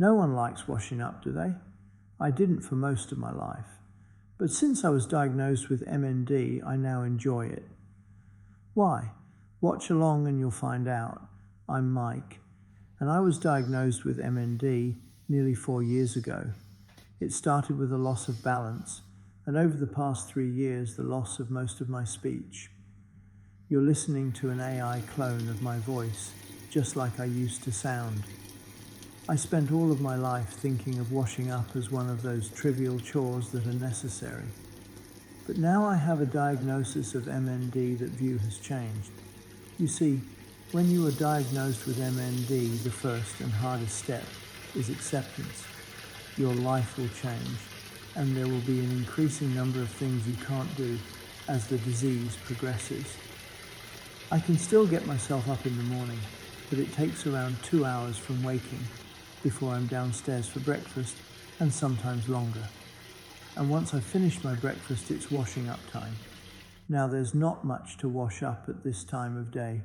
No one likes washing up, do they? I didn't for most of my life. But since I was diagnosed with MND, I now enjoy it. Why? Watch along and you'll find out. I'm Mike, and I was diagnosed with MND nearly 4 years ago. It started with a loss of balance, and over the past 3 years, the loss of most of my speech. You're listening to an AI clone of my voice, just like I used to sound. I spent all of my life thinking of washing up as one of those trivial chores that are necessary. But now I have a diagnosis of MND, that view has changed. You see, when you are diagnosed with MND, the first and hardest step is acceptance. Your life will change, and there will be an increasing number of things you can't do as the disease progresses. I can still get myself up in the morning, but it takes around 2 hours from waking before I'm downstairs for breakfast, and sometimes longer. And once I've finished my breakfast, it's washing up time. Now there's not much to wash up at this time of day.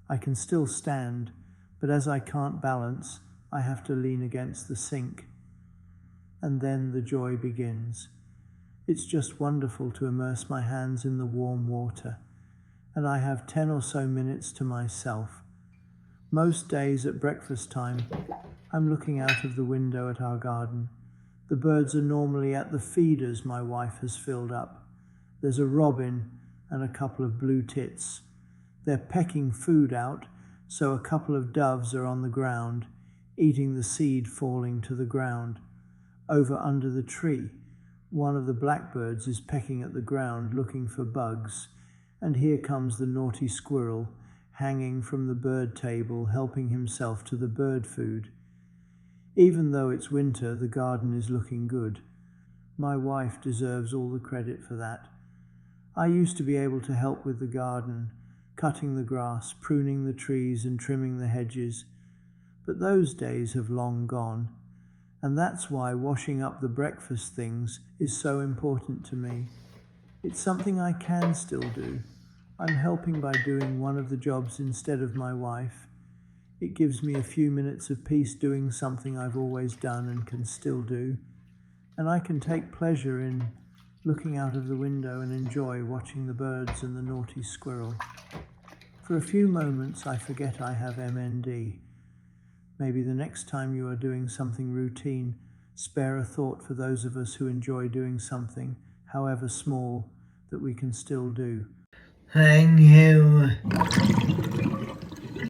I can still stand, but as I can't balance, I have to lean against the sink. And then the joy begins. It's just wonderful to immerse my hands in the warm water, and I have 10 or so minutes to myself. Most days at breakfast time, I'm looking out of the window at our garden. The birds are normally at the feeders my wife has filled up. There's a robin and a couple of blue tits. They're pecking food out, so a couple of doves are on the ground, eating the seed falling to the ground. Over under the tree, one of the blackbirds is pecking at the ground looking for bugs, and here comes the naughty squirrel, hanging from the bird table, helping himself to the bird food. Even though it's winter, the garden is looking good. My wife deserves all the credit for that. I used to be able to help with the garden, cutting the grass, pruning the trees and trimming the hedges, but those days have long gone, and that's why washing up the breakfast things is so important to me. It's something I can still do. I'm helping by doing one of the jobs instead of my wife. It gives me a few minutes of peace doing something I've always done and can still do. And I can take pleasure in looking out of the window and enjoy watching the birds and the naughty squirrel. For a few moments, I forget I have MND. Maybe the next time you are doing something routine, spare a thought for those of us who enjoy doing something, however small, that we can still do. Thank you.